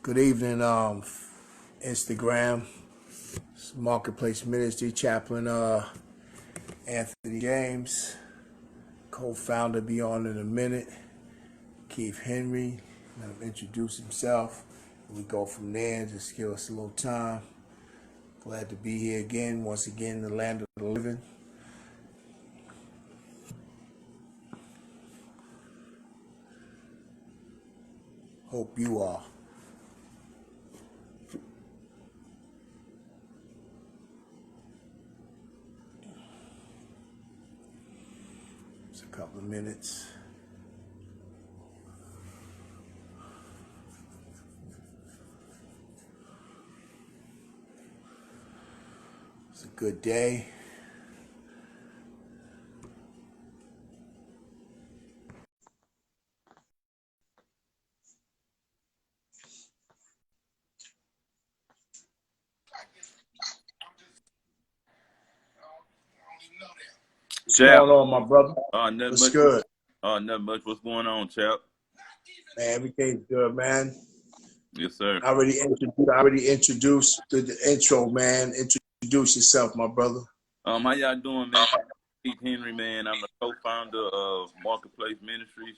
Good evening, Instagram, Marketplace Ministry, Chaplain Anthony James, co-founder, be on in a minute, Keith Henry, let him introduce himself. We go from there, just give us a little time. Glad to be here again, once again, in the land of the living. Hope you are. Just a couple of minutes. It's a good day. What's Chap, going on, my brother? nothing What's much. good? Nothing much. What's going on, chap? Man, everything's good, man. Yes, sir. I already introduced the intro, man. Introduce yourself, my brother. How y'all doing, man? Keith Henry, man. I'm the co-founder of Marketplace Ministries.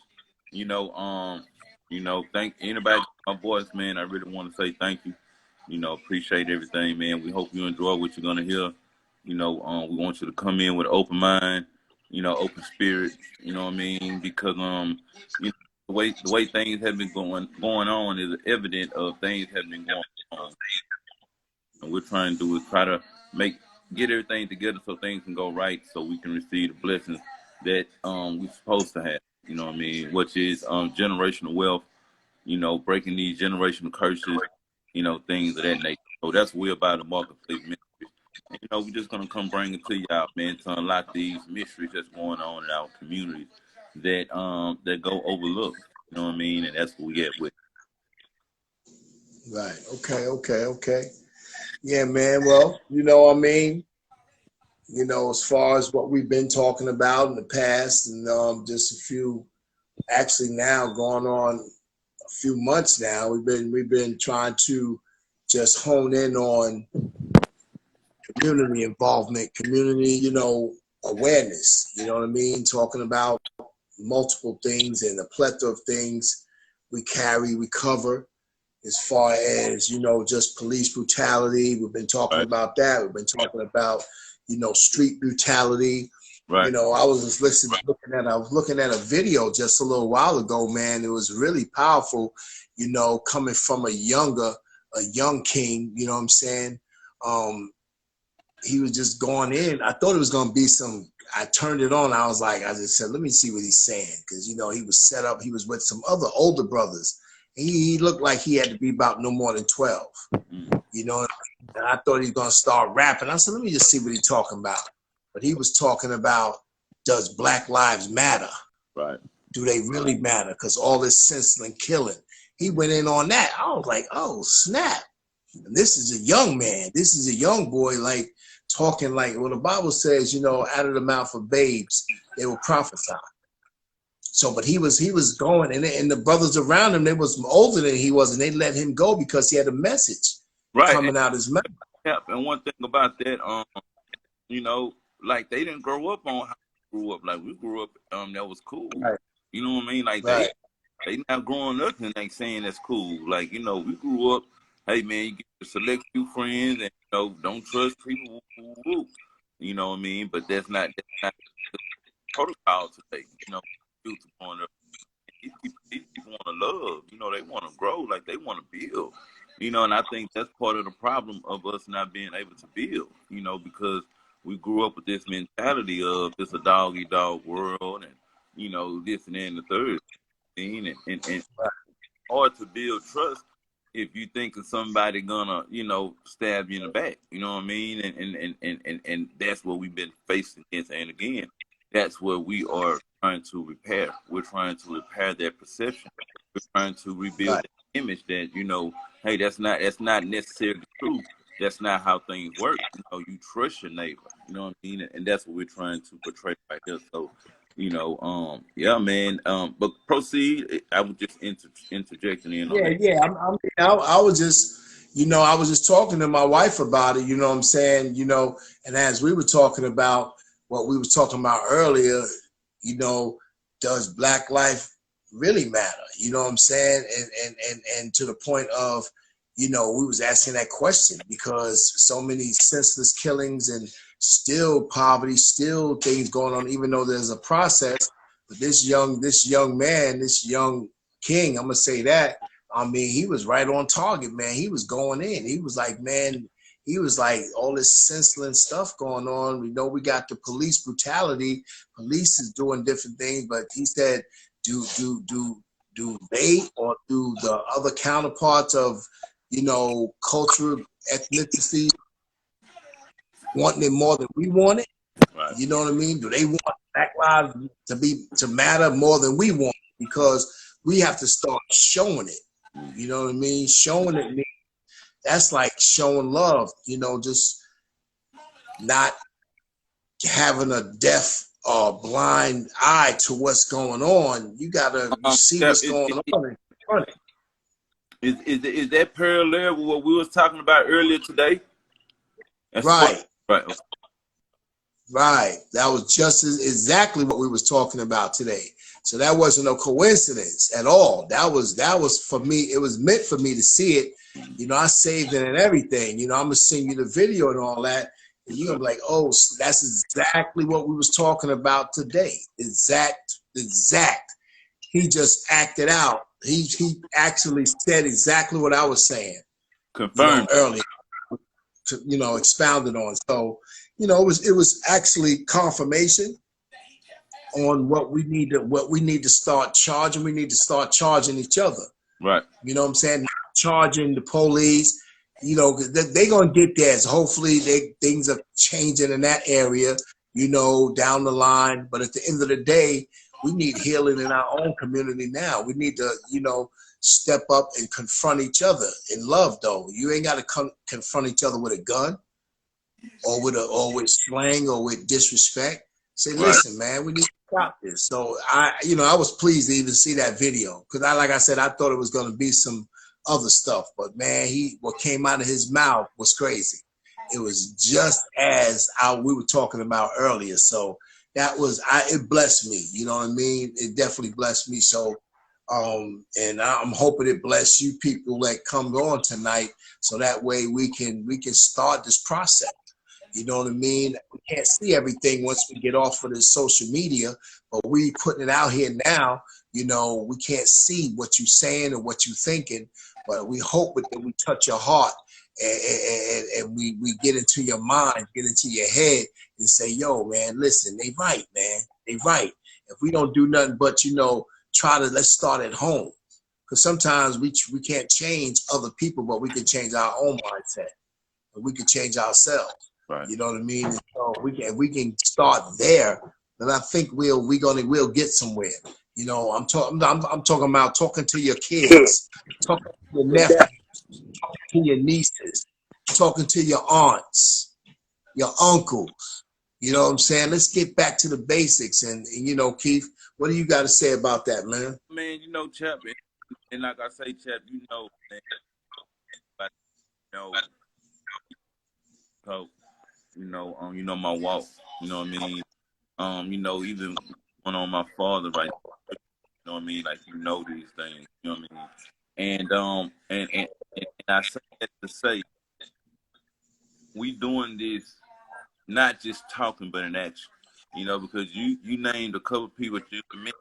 Thank anybody, my boys, man. I really want to say thank you. Appreciate everything, man. We hope you enjoy what you're gonna hear. We want you to come in with an open mind, open spirit. You know what I mean? Because the way things have been going on is evident of things have been going on. And we're trying to do is try to get everything together so things can go right, so we can receive the blessings that we're supposed to have. You know what I mean? Which is generational wealth. Breaking these generational curses. Things of that nature. So that's what we're about the Marketplace Ministries. And, we're just gonna come bring it to y'all, man, to unlock these mysteries that's going on in our communities that go overlooked. You know what I mean? And that's what we get with. Right. Okay. Yeah, man. Well, you know what I mean? As far as what we've been talking about in the past, and just actually now going on a few months now, we've been trying to just hone in on community involvement, community, awareness. You know what I mean? Talking about multiple things and a plethora of things we cover. As far as, just police brutality, we've been talking Right. about that. We've been talking about, street brutality. Right. I was just looking at a video just a little while ago, man. It was really powerful, coming from a young king, you know what I'm saying? He was just going in. I thought it was going to be I turned it on. I just said, let me see what he's saying. Cause he was set up. He was with some other older brothers. He looked like he had to be about no more than 12, and I thought he was going to start rapping. I said, let me just see what he's talking about. But he was talking about, does Black Lives matter? Right. Do they really matter? Because all this senseless killing. He went in on that. I was like, oh, snap. And this is a young man. This is a young boy, like, talking like, well, the Bible says, out of the mouth of babes, they will prophesy. So, but he was going, and the brothers around him, they was older than he was, and they let him go because he had a message Right. coming out his mouth. And one thing about that, like they didn't grow up on how we grew up. Like we grew up, that was cool. Right. You know what I mean? Like Right. they not growing up and they saying that's cool. Like, we grew up, hey man, you get to select few friends and don't trust people. You know what I mean? But that's not the protocol today. Youth growing up. These people want to love. They want to grow. Like they want to build. And I think that's part of the problem of us not being able to build. Because we grew up with this mentality of it's a dog eat dog world, and this and that and the third thing, and hard to build trust if you think of somebody gonna stab you in the back. You know what I mean? And that's what we've been facing against. And again, that's what we are trying to repair. We're trying to repair that perception. We're trying to rebuild Right. that image that hey, that's not necessarily true. That's not how things work. You trust your neighbor. You know what I mean? And that's what we're trying to portray right here. So Yeah, man. But proceed. I was just interjecting in on Yeah, that. yeah. I was just, I was just talking to my wife about it. You know what I'm saying? And as we were talking about what we were talking about earlier, you know, does Black life really matter? You know what I'm saying? And to the point of, we was asking that question because so many senseless killings and still poverty, still things going on, even though there's a process. But this young man, this young king, I'm gonna say that. I mean, he was right on target, man. He was going in. He was like, man, he was like all this senseless stuff going on. We know we got the police brutality. Police is doing different things, but he said, do they or do the other counterparts of, culture, ethnicity wanting it more than we want it? Right. You know what I mean? Do they want Black lives to matter more than we want? Because we have to start showing it. You know what I mean? Showing it, that's like showing love. Just not having a deaf or blind eye to what's going on. You gotta see Chap, what's going on and confront it. is that parallel with what we was talking about earlier today? That's what. Right. Right. Right. That was just exactly what we was talking about today. So that wasn't a coincidence at all. That was for me. It was meant for me to see it. I saved it and everything. I'm gonna send you the video and all that, and you're gonna be like, oh, that's exactly what we was talking about today. Exact. He just acted out. He actually said exactly what I was saying. Confirmed. Earlier. Expounded on. So, it was actually confirmation on what we need to start charging. We need to start charging each other. Right. You know what I'm saying? Not charging the police. They're gonna get there. So hopefully, things are changing in that area. Down the line. But at the end of the day, we need healing in our own community now. We need to, step up and confront each other in love. Though you ain't got to confront each other with a gun or with slang or with disrespect. Say, Right. listen, man, we need to stop this. So I was pleased to even see that video because like I said, I thought it was going to be some other stuff, but man, what came out of his mouth was crazy. It was just as we were talking about earlier. So it blessed me. You know what I mean? It definitely blessed me. So, and I'm hoping it bless you people that come on tonight, so that way we can start this process. You know what I mean? We can't see everything once we get off of this social media, but we putting it out here now. We can't see what you're saying or what you're thinking, but we hope that we touch your heart and we get into your mind, get into your head and say, yo, man, listen, they right, man. They right. If we don't do nothing but, let's start at home. Because sometimes we can't change other people, but we can change our own mindset. And we can change ourselves. Right. You know what I mean? And so we can start there, then I think we'll get somewhere. I'm talking about talking to your kids, talking to your nephews, talking to your nieces, talking to your aunts, your uncles. You know what I'm saying? Let's get back to the basics. And Keith, what do you got to say about that, man? Man, Chap, and like I say, Chap, man, but, so, my walk, you know what I mean? Even going on my father, right? You know what I mean? Like, these things, you know what I mean? And I say that to say, we doing this not just talking, but in action, because you named a couple people that you mentioned,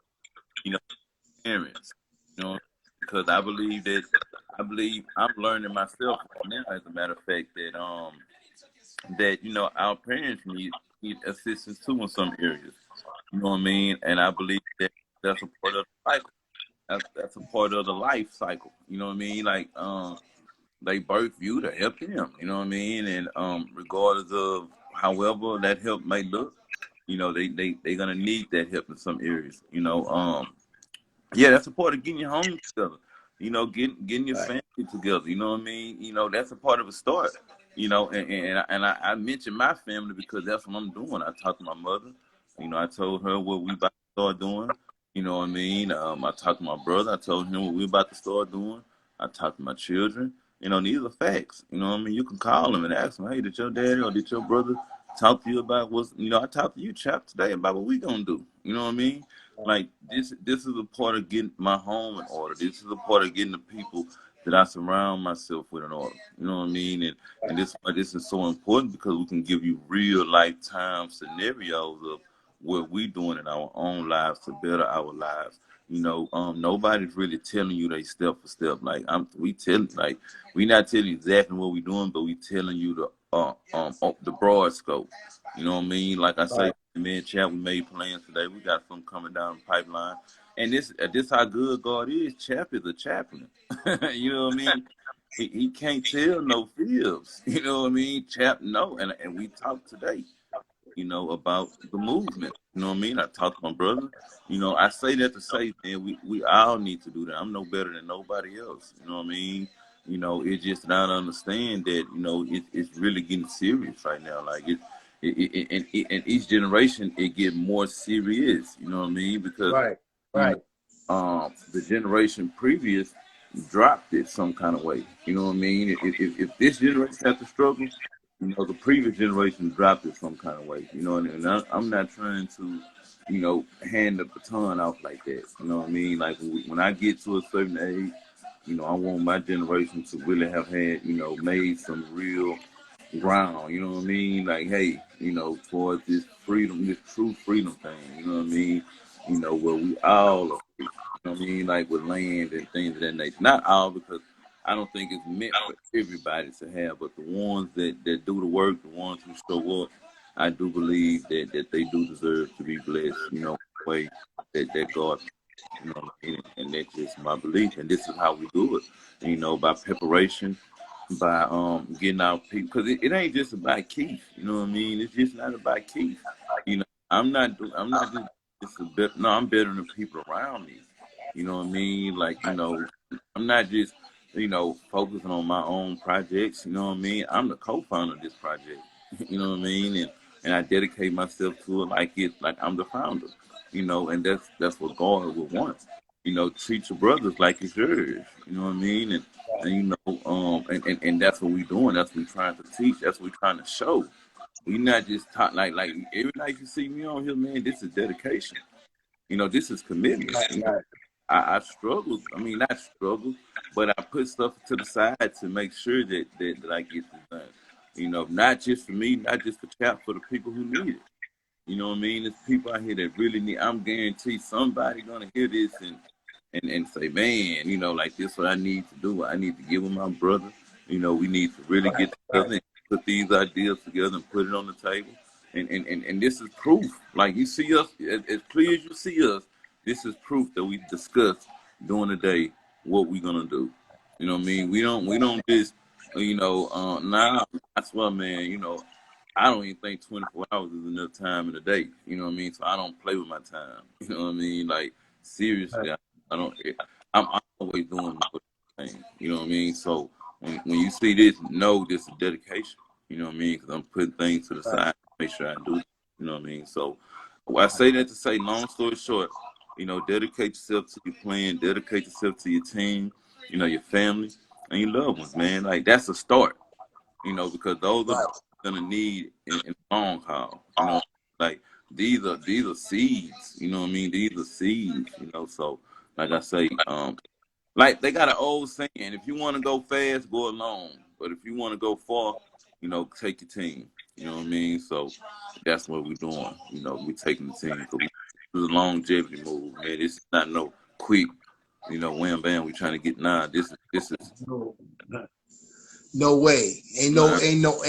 parents, because I believe I'm learning myself right now, as a matter of fact, that our parents need assistance too in some areas. You know what I mean? And I believe that that's a part of the cycle. That's a part of the life cycle. You know what I mean? Like they birth you to help them. You know what I mean? And regardless of however that help may look, they're gonna need that help in some areas. Yeah, that's a part of getting your home together. Getting your Right. family together. You know what I mean? That's a part of a start. I mentioned my family because that's what I'm doing. I talked to my mother. I told her what we about start doing. You know what I mean? I talked to my brother. I told him what we about to start doing. I talked to my children. You know, these are facts. You know what I mean? You can call them and ask them, hey, did your daddy or did your brother talk to you about what's, you know, I talked to you, chap, today about what we gonna do. You know what I mean? Like this is a part of getting my home in order. This is a part of getting the people that I surround myself with in order. You know what I mean? And this is so important because we can give you real lifetime scenarios of what we doing in our own lives to better our lives. You know, nobody's really telling you they step for step. Like we not telling you exactly what we doing, but we telling you the broad scope. You know what I mean? Like I say, Right. me and Chap, we made plans today. We got something coming down the pipeline, and this how good God is. Chap is a chaplain. You know what I mean? He can't tell no fibs. You know what I mean? Chap, no, and we talked today, you know, about the movement. You know what I mean? I talked to my brother. You know, I say that to say, man, we all need to do that. I'm no better than nobody else. You know what I mean? You know, it's just not understand that, you know, it's really getting serious right now. Like and each generation, it get more serious. You know what I mean? Because, Right. you Right. know, the generation previous dropped it some kind of way. You know what I mean? If this generation has to struggle, you know, the previous generation dropped it some kind of way. You know, and I'm not trying to, you know, hand the baton off like that. You know what I mean? Like when I get to a certain age, you know, I want my generation to really have had, you know, made some real ground. You know what I mean? Like, hey, you know, towards this freedom, this true freedom thing. You know what I mean? You know, where we all are free. You know what I mean? Like with land and things of that nature. Not all, because I don't think it's meant for everybody to have, but the ones that do the work, the ones who show up, I do believe that they do deserve to be blessed, you know, in a way that God, you know, and that's just my belief. And this is how we do it, you know, by preparation, by getting our people, because it ain't just about Keith, you know what I mean? It's just not about Keith. You know, I'm not just a bit, no, I'm better than people around me. You know what I mean? Like, you know, I'm not just, you know, focusing on my own projects. You know what I mean? I'm the co-founder of this project. You know what I mean? And I dedicate myself to it like I'm the founder. You know, and that's what God would want. You know, treat your brothers like it's yours. You know what I mean? And you know, and that's what we doing. That's what we trying to teach. That's what we trying to show. We not just talk like every night you see me on here, man. This is dedication. You know, this is commitment. Right. You know, Right. I struggled. I mean, not struggle, but I put stuff to the side to make sure that I get this done. You know, not just for me, not just for Chap, for the people who need it. You know what I mean? There's people out here that really need. I'm guaranteed somebody gonna hear this and say, man, you know, like this what I need to do. I need to give with my brother. You know, we need to really Right. get Right. together and put these ideas together and put it on the table. And this is proof. Like you see us, as clear as you see us, this is proof that we discussed during the day what we gonna do. You know what I mean? We don't just now I swear, man, you know, I don't even think 24 hours is enough time in a day. You know what I mean? So I don't play with my time. You know what I mean? Like seriously, I don't. I'm always doing more things. You know what I mean? So when you see this, know this is dedication. You know what I mean? Because I'm putting things to the Right. side to make sure I do. You know what I mean? So I say that to say, long story short, you know, dedicate yourself to your plan, dedicate yourself to your team, you know, your family and your loved ones, man. Like that's a start. You know, because those are the Right. people you're gonna need in the long haul. You know, like these are seeds. You know what I mean? These are seeds. You know, so like I say, like they got an old saying: if you want to go fast, go alone. But if you want to go far, you know, take your team. You know what I mean? So that's what we're doing. You know, we're taking the team because this is a longevity move, man. This is not no quick, you know, wham bam. We trying to get nah. This is No, no way. nah, Ain't no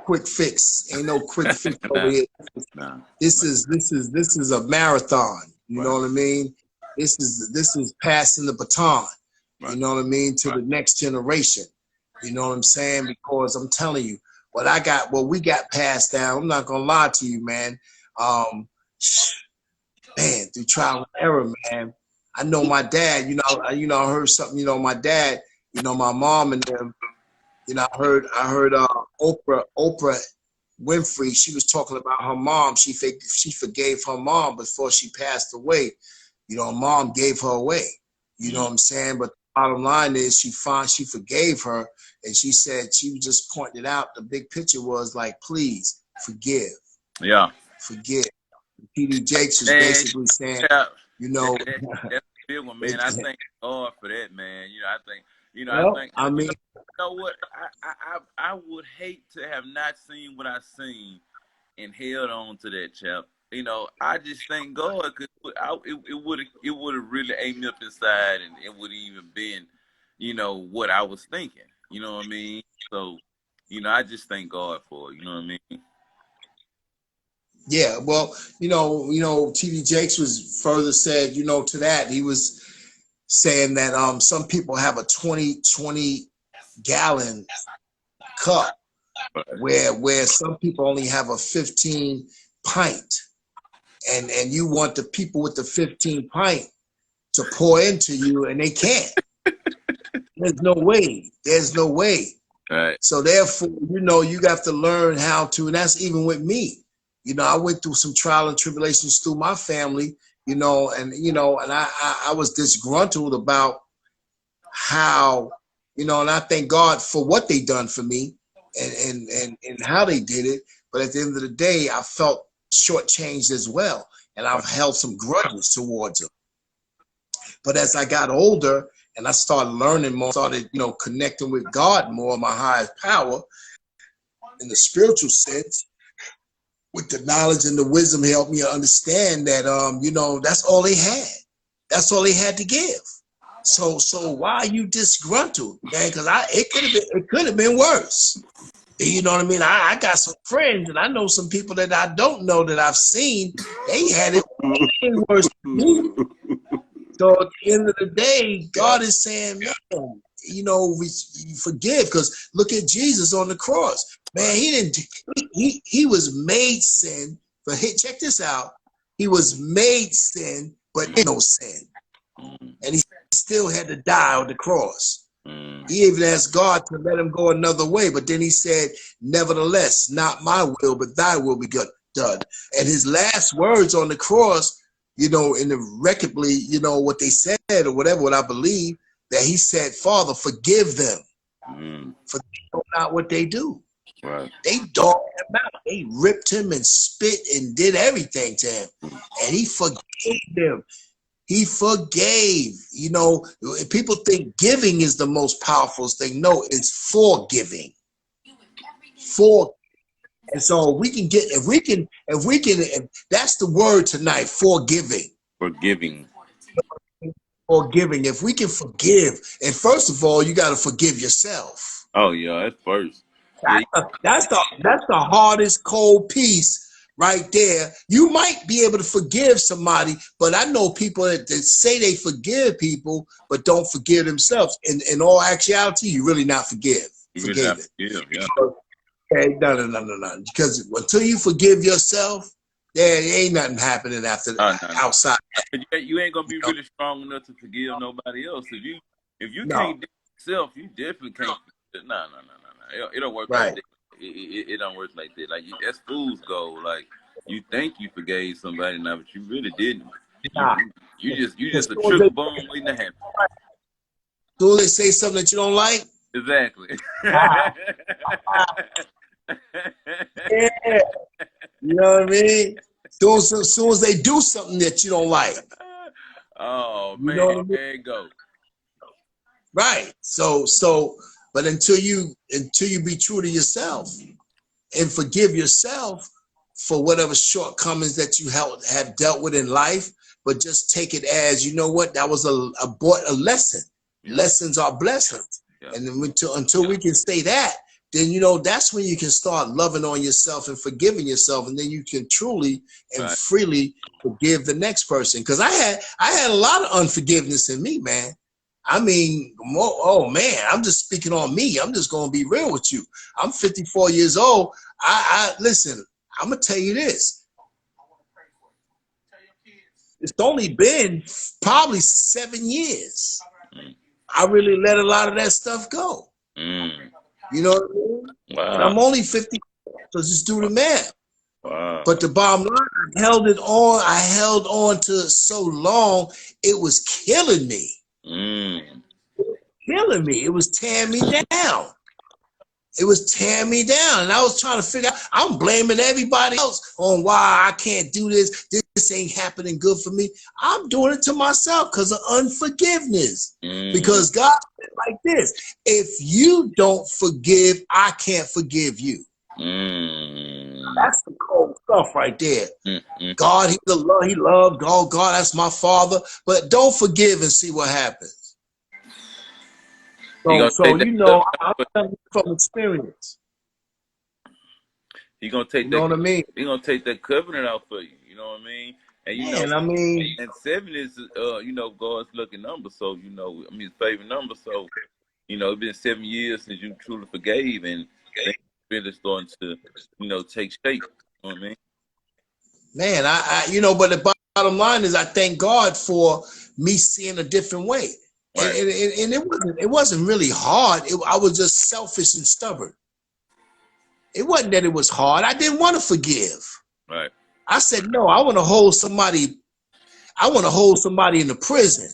quick fix. Ain't no quick fix over nah, here. nah. This is a marathon. You know Right, what I mean? This is passing the baton. You right. know what I mean, to the next generation. You know what I'm saying? Because I'm telling you, what we got passed down. I'm not gonna lie to you, man. Um, man, through trial and error, man. I know my dad. I heard something. My dad. My mom and them. I heard Oprah Winfrey, she was talking about her mom. She forgave her mom before she passed away. You know, her mom gave her away. You know what I'm saying? But the bottom line is she forgave her, and she said she just pointed out the big picture was like, please forgive. Yeah. Forgive. T.D. Jakes was basically saying, you know, that's a big one, man. I thank God for that, man. You know, I think, mean, you know what? I would hate to have not seen what I seen and held on to that, chap. You know, I just thank God because it would have really ate me up inside, and it would have even been, you know, what I was thinking. You know what I mean? So, you know, I just thank God for it. You know what I mean? Yeah, well, you know, T.D. Jakes was further said, you know, to that he was saying that some people have a 20 gallon cup, where some people only have a 15 pint, and you want the people with the 15 pint to pour into you, and they can't. There's no way. There's no way. Right. So therefore, you know, you have to learn how to, and that's even with me. You know, I went through some trial and tribulations through my family, you know, and I was disgruntled about how, you know, and I thank God for what they done for me and how they did it. But at the end of the day, I felt shortchanged as well, and I've held some grudges towards them. But as I got older and I started learning more, started, you know, connecting with God more, my highest power, in the spiritual sense, with the knowledge and the wisdom, helped me understand that, you know, that's all they had. That's all they had to give. So why are you disgruntled, man? Because it could have been worse. You know what I mean? I got some friends, and I know some people that I don't know that I've seen. They had it way worse than me. So at the end of the day, God is saying, man, you know, forgive, because look at Jesus on the cross. Man, he was made sin, but check this out. He was made sin, but no sin. And he still had to die on the cross. He even asked God to let him go another way, but then he said, nevertheless, not my will, but thy will be done. And his last words on the cross, you know, in the recordly, you know, what they said or whatever, what I believe, that he said, Father, forgive them, for they know not what they do. Right. They dogged him out. They ripped him and spit and did everything to him. And he forgave them. He forgave. You know, people think giving is the most powerful thing. No, it's forgiving. And so we can get, if we can, that's the word tonight, forgiving. Forgiving. Forgiving. If we can forgive, and first of all, you got to forgive yourself. Oh yeah, that's first. That's the hardest cold piece right there. You might be able to forgive somebody, but I know people that say they forgive people, but don't forgive themselves. In all actuality, you really not forgive. Yeah. Okay, no. Because until you forgive yourself, there ain't nothing happening after outside. You ain't gonna be really strong enough to forgive nobody else. If you can't do yourself, you definitely can't. No. It don't work like that. It don't work like that. Like that's fool's gold. Like you think you forgave somebody now, but you really didn't. You just a trick bomb waiting to happen. So they say something that you don't like. Exactly. Yeah. You know what I mean? As soon as they do something that you don't like. Oh man, there you go. Right. So, but until you be true to yourself and forgive yourself for whatever shortcomings that you have dealt with in life, but just take it as, you know what, that was a lesson. Yeah. Lessons are blessings. Yeah. And then until we can say that, then, you know, that's when you can start loving on yourself and forgiving yourself. And then you can truly and freely forgive the next person. Because I had a lot of unforgiveness in me, man. I mean, oh man, I'm just speaking on me. I'm just going to be real with you. I'm 54 years old. I listen, I'm going to tell you this. It's only been probably 7 years. I really let a lot of that stuff go. You know what I mean? Wow. And I'm only 50. So just do the math. Wow. But the bottom line, I held on to it so long, it was killing me. Killing me. It was tearing me down. It was tearing me down. And I was trying to figure out, I'm blaming everybody else on why I can't do this. This ain't happening good for me. I'm doing it to myself because of unforgiveness. Because God said like this, if you don't forgive, I can't forgive you. That's the cold stuff right there. God, He loved God. God, that's my Father. But don't forgive and see what happens. So you know, I'm telling you from experience. He's gonna take you know what I mean? He's gonna take that covenant out for you. You know what I mean? And you Man, know, I mean, and 7 is you know, God's lucky number. So you know, I mean, His favorite number. So you know, it's been 7 years since you truly forgave, and things really starting to, you know, take shape. You know what I mean? Man, you know, but the bottom line is, I thank God for me seeing a different way, Right. and it wasn't really hard. I was just selfish and stubborn. It wasn't that it was hard. I didn't want to forgive. Right. I said no. I want to hold somebody. I want to hold somebody in the prison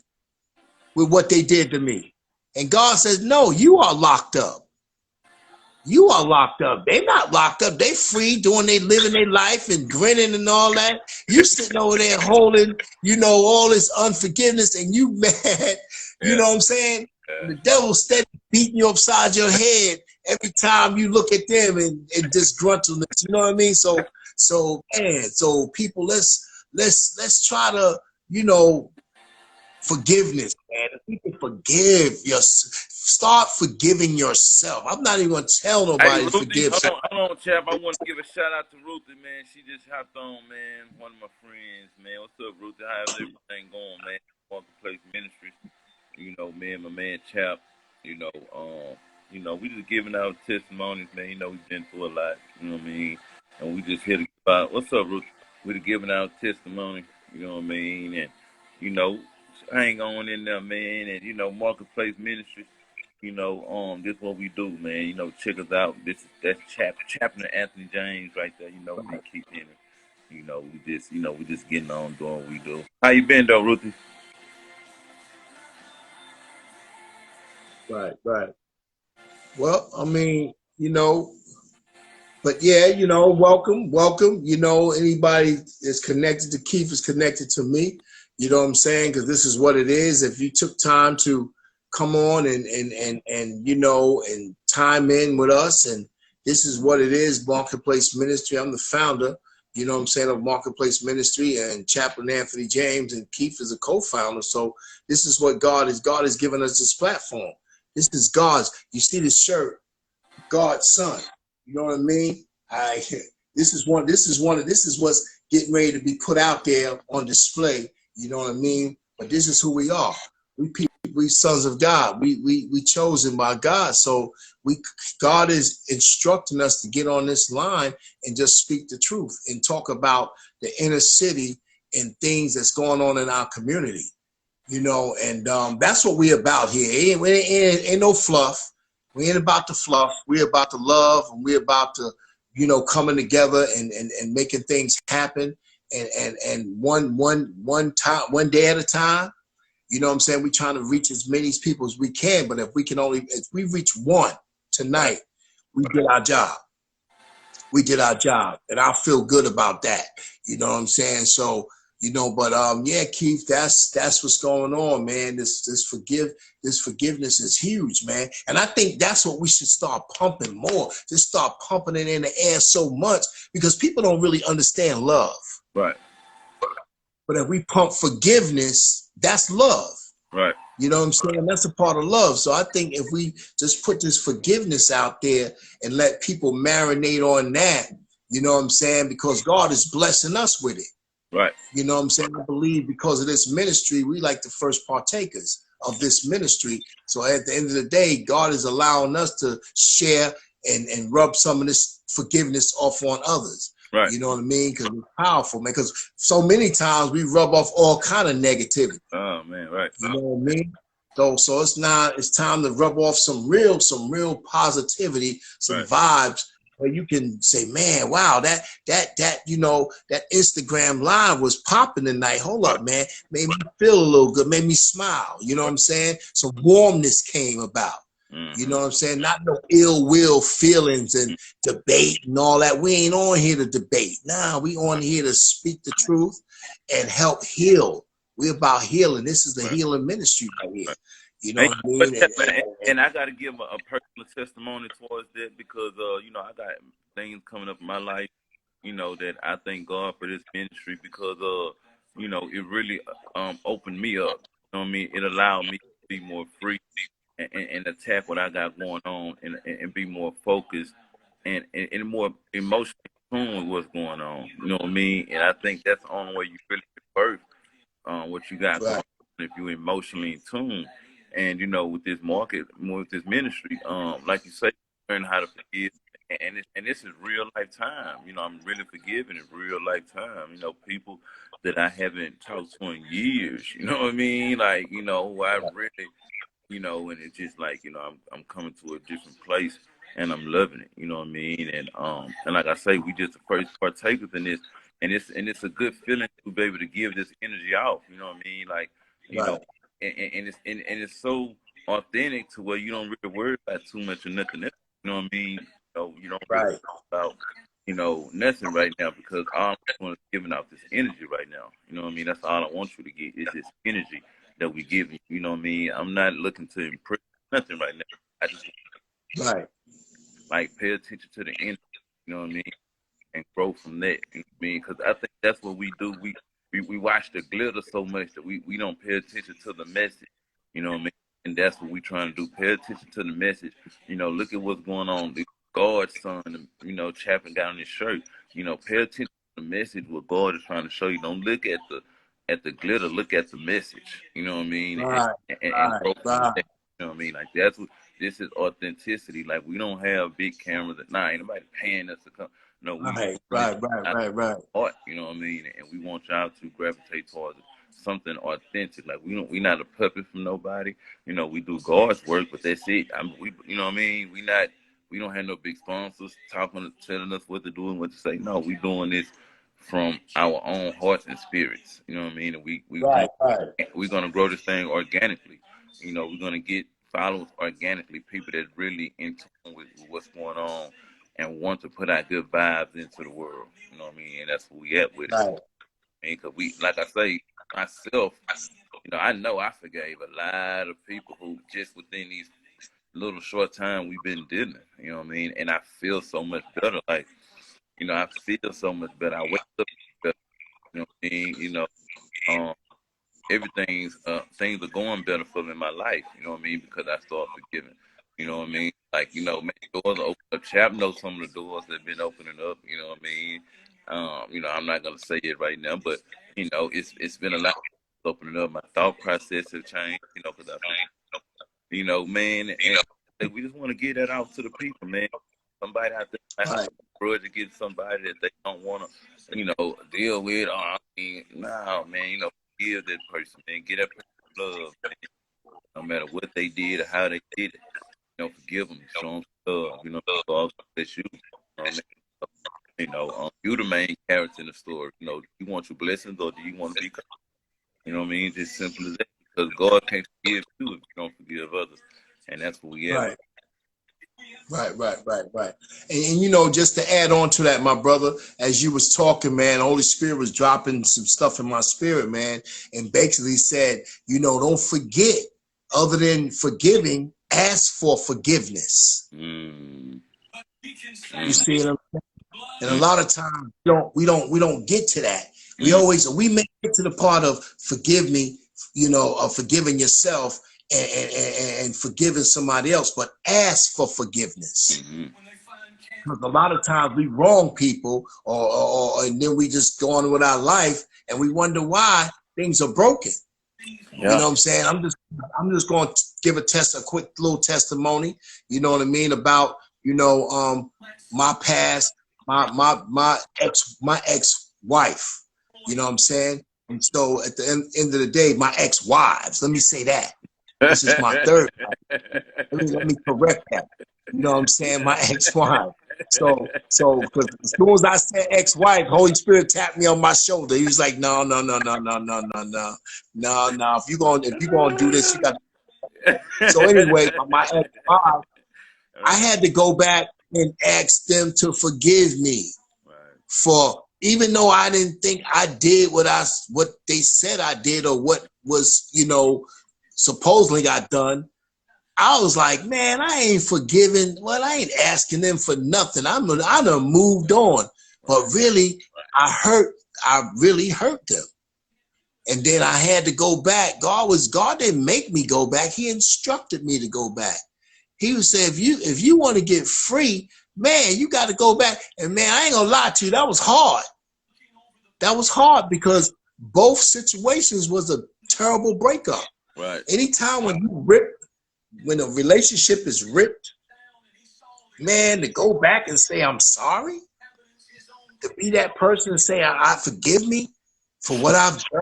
with what they did to me. And God says, no, you are locked up. You are locked up. They're not locked up. They free, living their life and grinning and all that. You sitting over there holding, you know, all this unforgiveness, and you mad. You know what I'm saying? Yeah. The devil's steady beating you upside your head every time you look at them and disgruntledness. You know what I mean? So man, so people, let's try to, you know, forgiveness, man. If you can forgive start forgiving yourself. I'm not even gonna tell Hey, nobody to Ruthie, forgive. hold on, chap. I want to give a shout out to Ruthie, man. She just hopped on, man. One of my friends, man. What's up, Ruthie? How's everything going, man? Marketplace Ministries. You know, me and my man Chap. You know, we just giving out testimonies, man. You know, we've been through a lot. You know what I mean? And we just hit about. What's up, Ruthie? We're giving out testimony. You know what I mean? And you know, hang on in there, man. And you know, Marketplace Ministries. You know, this is what we do, man. You know, check us out. That's Chaplain Anthony James right there. You know, we keep in it. You know, we just getting on doing what we do. How you been though, Ruthie? Right. Well, I mean, you know, but yeah, you know, welcome. You know, anybody that's connected to Keith is connected to me. You know what I'm saying? Because this is what it is. If you took time to come on and you know, and time in with us, and this is what it is, Marketplace Ministry. I'm the founder, you know what I'm saying, of Marketplace Ministry, and Chaplain Anthony James and Keith is a co-founder. So this is what God has given us this platform. This is God's. You see this shirt, God's son. You know what I mean? This is what's getting ready to be put out there on display. You know what I mean? But this is who we are. We sons of God. We chosen by God. So God is instructing us to get on this line and just speak the truth and talk about the inner city and things that's going on in our community. You know, and that's what we're about here. Ain't no fluff. We ain't about the fluff. We're about the love, and we're about to, you know, coming together and making things happen, and one day at a time. You know what I'm saying? We're trying to reach as many people as we can, but if we reach one tonight, we did our job. We did our job, and I feel good about that. You know what I'm saying? So, you know, but yeah, Keith, that's what's going on, man. This forgiveness is huge, man. And I think that's what we should start pumping more. Just start pumping it in the air so much, because people don't really understand love. Right. But if we pump forgiveness, that's love. Right. You know what I'm saying? That's a part of love. So I think if we just put this forgiveness out there and let people marinate on that, you know what I'm saying? Because God is blessing us with it. Right. You know what I'm saying? I believe because of this ministry, we like the first partakers of this ministry. So at the end of the day, God is allowing us to share and rub some of this forgiveness off on others. Right. You know what I mean? Because it's powerful, man. Because so many times we rub off all kind of negativity. Oh man, right. You know what I mean? So it's time to rub off some real positivity, some vibes where you can say, man, wow, that that Instagram live was popping tonight. Hold Right. up, man. Made me feel a little good, made me smile. You know what Right. I'm saying? Some warmness came about. You know what I'm saying? Not no ill will feelings and debate and all that. We ain't on here to debate. Nah, we on here to speak the truth and help heal. We about healing. This is the Right. healing ministry right here. Right. You know And, what I but mean? yeah, man, and I got to give a personal testimony towards that because, I got things coming up in my life, that I thank God for this ministry because, it really opened me up. You know what I mean? It allowed me to be more free and attack what I got going on and be more focused and more emotionally in tune with what's going on. You know what I mean? And I think that's the only way you really convert what you got going right, on if you're emotionally in tune. And with this market, more with this ministry, like you say, learn how to forgive, and this is real lifetime. I'm really forgiving in real lifetime. People that I haven't talked to in years. You know what I mean? Like who I really and it's just like, I'm coming to a different place and I'm loving it, you know what I mean? And like I say, we just the first partakers in this and it's a good feeling to be able to give this energy off, you know what I mean? Like, you know, right, and it's so authentic to where you don't really worry about too much or nothing else, you know what I mean? You don't really right, worry about nothing right now because all I'm doing is giving out this energy right now. You know what I mean? That's all I want you to get is this energy that we give you. You know what I mean? I'm not looking to impress nothing right now. I just right, like pay attention to the energy. You know what I mean? And grow from that. You know what I mean? Because I think that's what we do. We watch the glitter so much that we don't pay attention to the message. You know what I mean? And that's what we're trying to do. Pay attention to the message. Look at what's going on. The God's son, chapping down his shirt. Pay attention to the message. What God is trying to show you. Don't look at the glitter. Look at the message. You know what I mean? right, And right, grow from right, that. You know what I mean? Like that's what this is authenticity. Like we don't have big cameras. Ain't nobody paying us to come. No, we right, this right, right, out right, right, art, you know what I mean? And we want y'all to gravitate towards something authentic. Like we not a puppet from nobody. We do God's work, but that's it. You know what I mean? We don't have no big sponsors telling us what to do and what to say. No, we doing this from our own hearts and spirits. You know what I mean? And right, right, we're gonna grow this thing organically. We're gonna get followers organically, people that really in tune with what's going on and want to put out good vibes into the world. You know what I mean? And that's where we at with it. right, Because we, like I say, myself, I know I forgave a lot of people who just within these little short time we've been dealing. You know what I mean? And I feel so much better. Like, I feel so much better. I wake up better. You know what I mean? Um, things are going better for me in my life. You know what I mean? Because I start forgiving. You know what I mean? Like, man, doors are open up. Chap knows some of the doors that have been opening up. You know what I mean? I'm not gonna say it right now, but it's been a lot opening up. My thought process have changed. Because I forgive. Man, and we just want to get that out to the people, man. Somebody out there might have right, a grudge against somebody that they don't want to, deal with. I mean, no, man, forgive that person, man. Get that person love, man. No matter what they did or how they did it. Forgive them, show them love. God bless you. I mean, you the main character in the story. Do you want your blessings or do you want to be? You know what I mean? Just simple as that. Because God can't forgive you if you don't forgive others, and that's what we at with. right. Right, right, right, right. And just to add on to that, my brother, as you was talking, man, the Holy Spirit was dropping some stuff in my spirit, man, and basically said, don't forget, other than forgiving, ask for forgiveness. Mm, You mm, see what I'm saying? And a mm, lot of times we don't get to that. mm, We may get to the part of forgive me, of forgiving yourself and forgiving somebody else, but ask for forgiveness. mm, Because a lot of times we wrong people, and then we just go on with our life, and we wonder why things are broken. You yeah. know what I'm saying? I'm just going to give a quick little testimony. You know what I mean about my past, my ex wife. You know what I'm saying? And so at the end of the day, my ex wives. Let me say that. This is my third. Let me correct that. You know what I'm saying? My ex wife. 'cause as soon as I said ex-wife, Holy Spirit tapped me on my shoulder. He was like, no. If you're gonna do this, you got. So anyway, my ex-wife, I had to go back and ask them to forgive me for, even though I didn't think I did what they said I did, or what was, supposedly got done. I was like, man, I ain't forgiving. Well, I ain't asking them for nothing. I done moved on. But really, I really hurt them. And then I had to go back. God didn't make me go back. He instructed me to go back. He would say, if you want to get free, man, you got to go back. And man, I ain't gonna lie to you, that was hard. That was hard because both situations was a terrible breakup. Right. Anytime when a relationship is ripped, man, to go back and say, I'm sorry, to be that person and say, I forgive me for what I've done.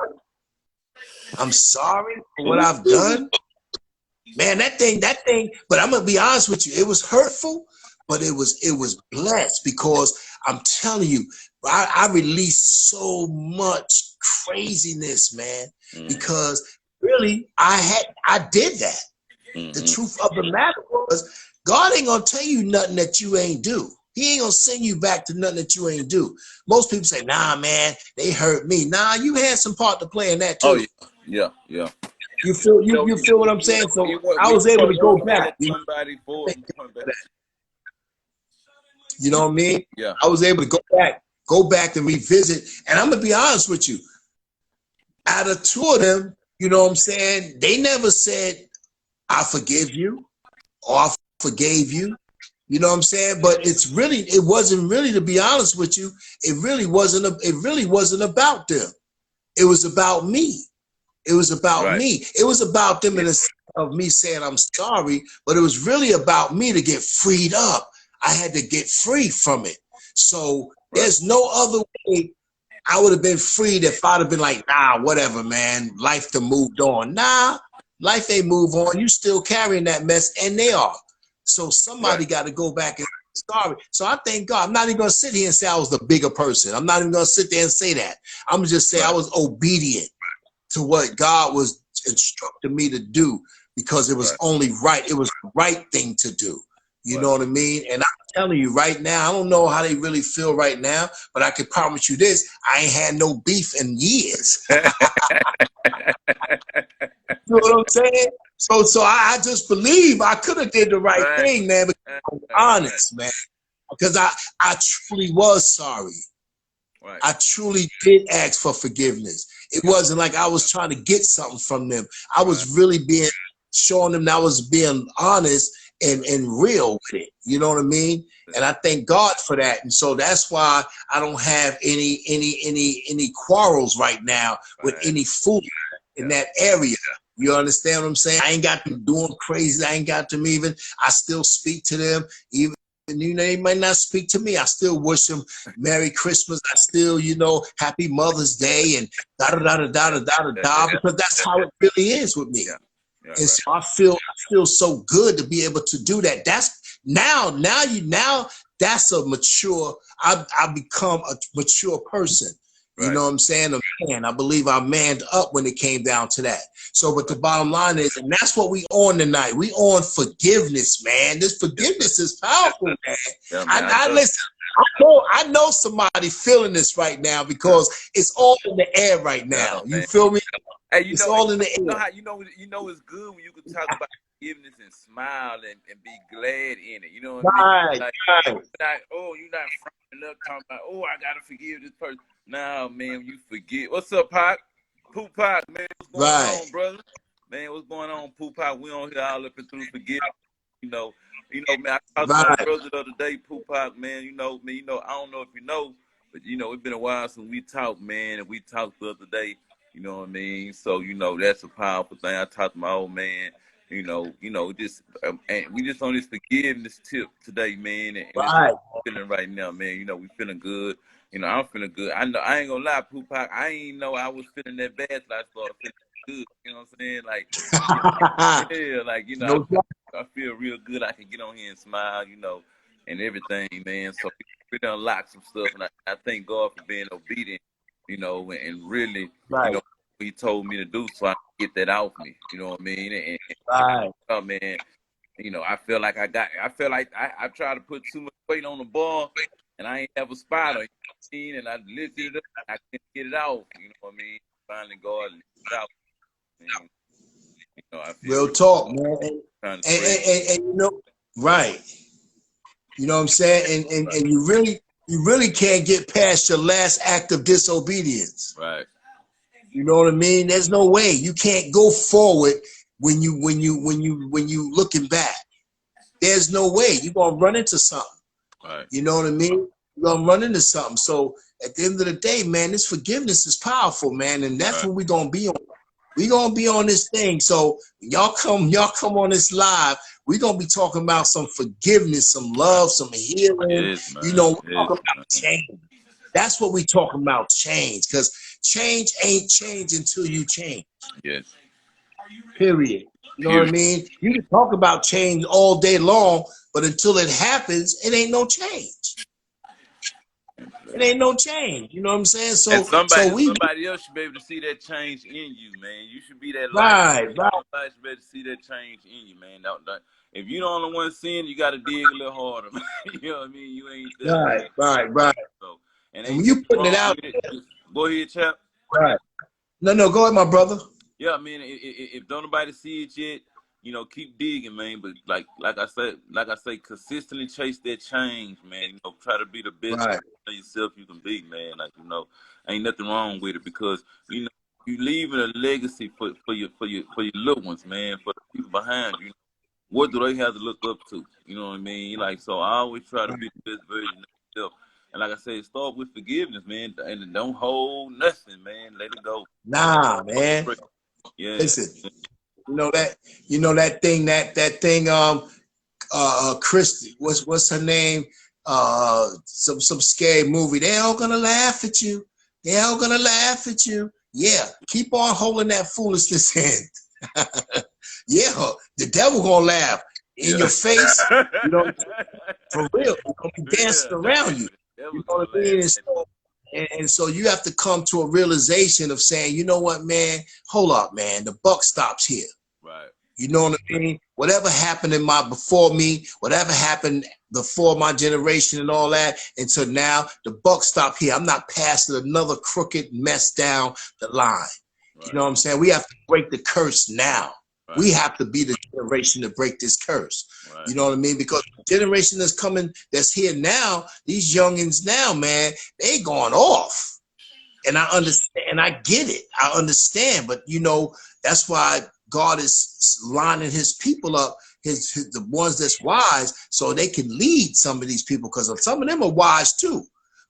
I'm sorry for what I've done. Man, that thing, but I'm going to be honest with you. It was hurtful, but it was blessed, because I'm telling you, I released so much craziness, man, because really I did that. The truth of the matter was, God ain't gonna tell you nothing that you ain't do. He ain't gonna send you back to nothing that you ain't do. Most people say, nah, man, they hurt me. Nah, you had some part to play in that too. Oh yeah. You feel what I'm saying? So I was able to go back. You know what I mean? Yeah. I was able to go back and revisit. And I'm gonna be honest with you. Out of two of them, you know what I'm saying, they never said, I forgive you, or I forgave you. You know what I'm saying? But it wasn't really, to be honest with you, it really wasn't about them. It was about me. It was about me. It was about them in a sense of me saying I'm sorry, but it was really about me to get freed up. I had to get free from it. So there's no other way I would have been freed if I'd have been like, nah, whatever, man. Life to moved on. Nah. Life ain't move on. You still carrying that mess, and they are. So somebody got to go back and sorry. So I thank God. I'm not even going to sit here and say I was the bigger person. I'm not even going to sit there and say that. I'm going to just say I was obedient to what God was instructing me to do, because it was only right. It was the right thing to do. You know what I mean? And I'm telling you right now, I don't know how they really feel right now, but I can promise you this: I ain't had no beef in years. You know what I'm saying? So I just believe I could have did the right thing, man. But I'm honest, man, because I truly was sorry. I truly did ask for forgiveness. It wasn't like I was trying to get something from them. I was really showing them that I was being honest and real with it. You know what I mean? And I thank God for that. And so that's why I don't have any quarrels right now with any fool in that area. You understand what I'm saying? I ain't got them doing crazy. I ain't got them even. I still speak to them. Even, they might not speak to me. I still wish them Merry Christmas. I still, Happy Mother's Day and da-da-da-da-da-da-da-da, because that's how it really is with me. And so I feel so good to be able to do that. That's now that's a mature, I become a mature person. You know what I'm saying? A man. I believe I manned up when it came down to that. So, but the bottom line is, and that's what we on tonight. We on forgiveness, man. This forgiveness is powerful, man. Yeah, man I listen. I know somebody feeling this right now, because it's all in the air right now. You feel me? Hey, it's all in the You air. know it's good when you can talk about forgiveness and smile and be glad in it. You know what I mean? Like, you're not fronting up talking about, I gotta forgive this person. Nah, man, you forget. What's up, Pac? Poop Pac, man, what's going on, brother? Man, what's going on, Poop Pac? We on here all up and through forgiveness. Man, I talked to my brother the other day, Poop Pac, man. I don't know if you know, but it's been a while since we talked, man, and we talked the other day. You know what I mean? So, that's a powerful thing. I talked to my old man, just, and we just on this forgiveness tip today, man. And it's feeling right now, man. We feeling good. I'm feeling good. I know, I ain't gonna lie, Pupac, I ain't know I was feeling that bad till I started feeling good. You know what I'm saying? Like, I feel real good. I can get on here and smile, and everything, man. So we done unlocked some stuff, and I thank God for being obedient, you know, and really, you Right, know, what He told me to do, so I can get that off me. You know what I mean? right. Oh man, you know, I feel like I try to put too much weight on the ball, and I ain't have a spot on it, and I lifted it up, and I couldn't get it off. You know what I mean? Finally, God lifted it out. And, you know, I feel Real real talk, man. And, trying to and, spread. and you know, right. You know what I'm saying? And you really can't get past your last act of disobedience. Right, You know what I mean? There's no way. You can't go forward when you looking back. There's no way. You're gonna run into something. right, You know what I mean? You're gonna run into something. So at the end of the day, man, this forgiveness is powerful, man, and that's right. what we're gonna be on. We're gonna be on this thing. So y'all come on this live. We're gonna be talking about some forgiveness, some Right. love, some healing. Yes, You man. know, we're Yes, talking about man. change. That's what we talking about, change. Because change ain't change until you change. Yes. Period. You know what I Period. mean? You can talk about change all day long, but until it happens, it ain't no change. It ain't no change. You know what I'm saying? And So we somebody else should be able to see that change in you, man. You should be that light. right, right, Somebody should be able to see that change in you, man. If you the only one seeing, you got to dig a little harder, man. You know what I mean? You ain't there, right, man. right, right. So, and And when ain't you nothing putting it wrong out with it. there, Go ahead, chap. right. No, go ahead, my brother. Yeah, I mean, if don't nobody see it yet, you know, keep digging, man. But like I say, consistently chase that change, man. You know, try to be the best Right. of yourself you can be, man. Like, you know, ain't nothing wrong with it because you know you leaving a legacy for your little ones, man, for the people behind you. What do they have to look up to? You know what I mean? Like, so I always try to be the best version of myself. And like I said, start with forgiveness, man, and don't hold nothing, man. Let it go. Nah, man. Yeah. Listen, that thing, that thing, Christy, what's her name? Some scary movie. They all gonna laugh at you. They all gonna laugh at you. Yeah, keep on holding that foolishness in. Yeah, the devil gonna laugh in Yeah. your face. You know, for real. He's gonna be dancing Yeah. around you. That You was know gonna what I mean? laugh. And so you have to come to a realization of saying, you know what, man, hold up, man, the buck stops here. Right. You know what I mean? Whatever happened in my before me, whatever happened before my generation and all that, until now, the buck stopped here. I'm not passing another crooked mess down the line. You Right. know what I'm saying? We have to break the curse now. Right. We have to be the generation to break this curse. Right. You know what I mean? Because the generation that's coming, that's here now, these youngins now, man, they going off. And I understand, and I get it. I understand, but that's why God is lining His people up, the ones that's wise, so they can lead some of these people. Because some of them are wise too,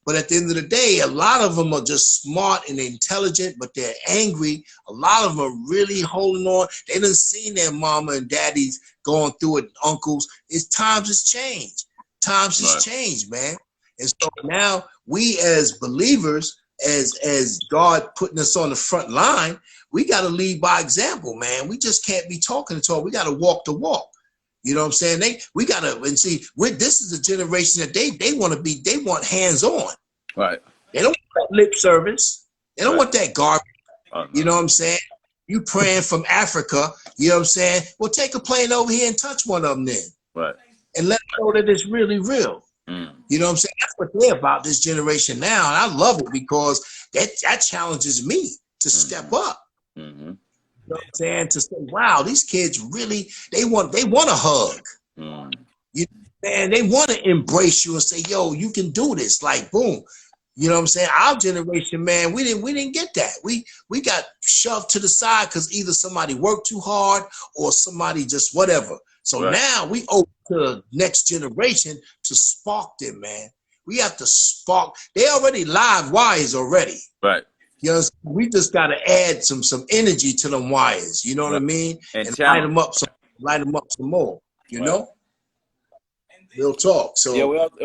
but at the end of the day, a lot of them are just smart and intelligent, but they're angry. A lot of them are really holding on. They done seen their mama and daddies going through it, uncles. Times has changed. Times has changed, man. And so now we as believers, as God putting us on the front line, we got to lead by example, man. We just can't be talking the talk. We got to walk the walk. You know what I'm saying? We got to, and see, this is a generation that they want hands on. Right. They don't want that lip service. They don't want that garbage. Oh, You no. know what I'm saying? You praying from Africa, you know what I'm saying? Well, take a plane over here and touch one of them then. Right. And let them know that it's really real. You know what I'm saying? That's what they're about, this generation now. And I love it because that challenges me to step up. Mm-hmm. You know what I'm saying? To say, wow, these kids really, they want a hug. You know what I'm saying? They want to embrace you and say, yo, you can do this. Like, boom. You know what I'm saying? Our generation, man, we didn't get that. We got shoved to the side because either somebody worked too hard or somebody just whatever. So now we owe to the next generation to spark them, man. We have to spark. They already live wires already. Right. You know, we just got to add some energy to them wires. You know what I mean? And light them up some more. You know? Real talk. Yeah, So, we also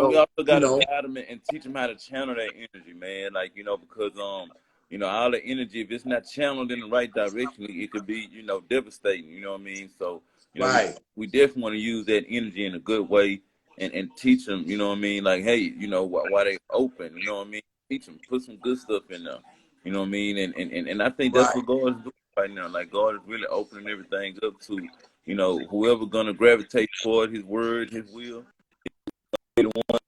got to know, guide them and teach them how to channel that energy, man. Like, because all the energy, if it's not channeled in the right direction, it could be, devastating. You know what I mean? So, right. we definitely want to use that energy in a good way, and teach them, you know what I mean? Like, hey, you know, why they open, you know what I mean? Teach them, put some good stuff in there, you know what I mean? And I think that's Right. what God is doing right now. Like, God is really opening everything up to, you know, whoever gonna gravitate toward His word, His will, be the one.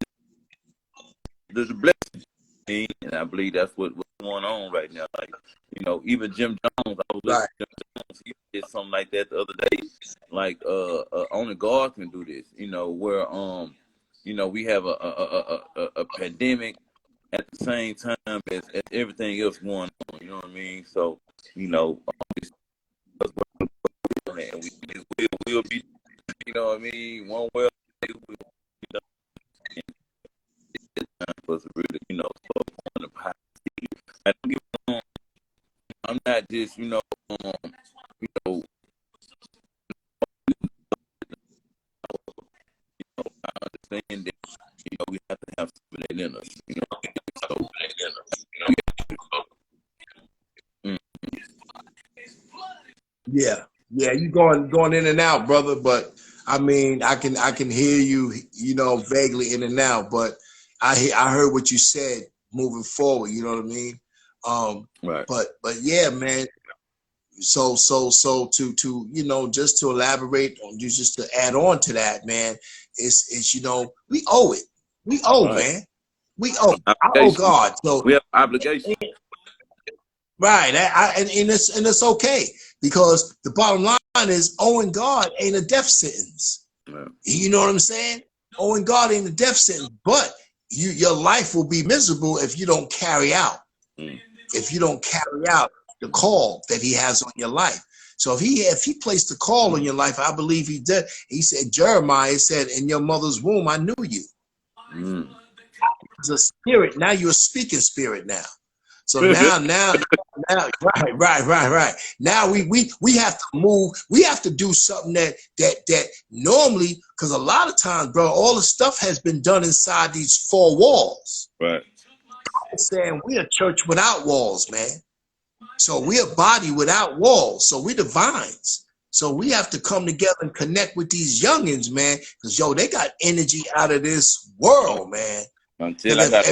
There's a blessing, and I believe that's what's going on right now. Like, you know, even Jim Jones, I was listening Right. to Jim Jones, he did something like that the other day. Like, only God can do this. You know, where you know, we have a pandemic at the same time as everything else going on. You know what I mean? So, you know, it's and we will be. You know what I mean? One way or the other, you know, and it's time for us to really, you know, start on the positive. I don't get me wrong, I'm not just, you know, I understand that, you know, we have to have something in us, you know. So, mm, Yeah. Yeah. You going in and out, brother. But I mean, I can hear you, you know, vaguely in and out. But I heard what you said moving forward. You know what I mean? right, But yeah, man. So to you know, just to elaborate on, just to add on to that, man, it's you know, we owe it. We owe, right. man. We owe. I owe Obligation. God. So We have obligation. right, and it's okay, because the bottom line is owing God ain't a death sentence. Right. You know what I'm saying? Owing God ain't a death sentence, but your life will be miserable if you don't carry out. Mm. If you don't carry out the call that He has on your life. So if he placed a call on your life, I believe He did. He said, Jeremiah said, in your mother's womb, I knew you. Mm. It's a spirit. Now you're a speaking spirit now. So now, right. Now we have to move. We have to do something that normally, because a lot of times, bro, all the stuff has been done inside these four walls. Right. I'm saying we're a church without walls, man. So we're a body without walls. So we're the vines. So we have to come together and connect with these youngins, man, because yo, they got energy out of this world, man. Until I Because got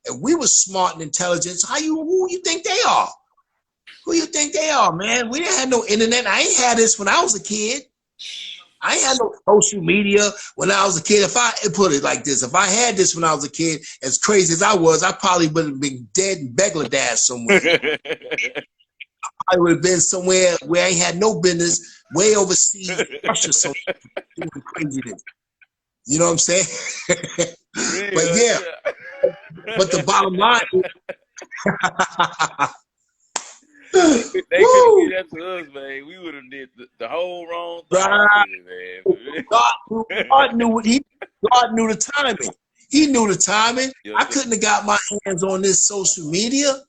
if we were smart and intelligent, who you think they are? Who you think they are, man? We didn't have no internet. I ain't had this when I was a kid. I ain't had no social media when I was a kid. If I put it like this, if I had this when I was a kid, as crazy as I was, I probably would have been dead in Bangladesh somewhere. I would have been somewhere where I ain't had no business, way overseas, Russia, somewhere doing craziness. You know what I'm saying? But yeah, but the bottom line is, they couldn't woo, get that to us, man. We would have did the whole wrong thing right. with it, man. God knew the timing. He knew the timing. Yes, I sir. couldn't have got my hands on this social media.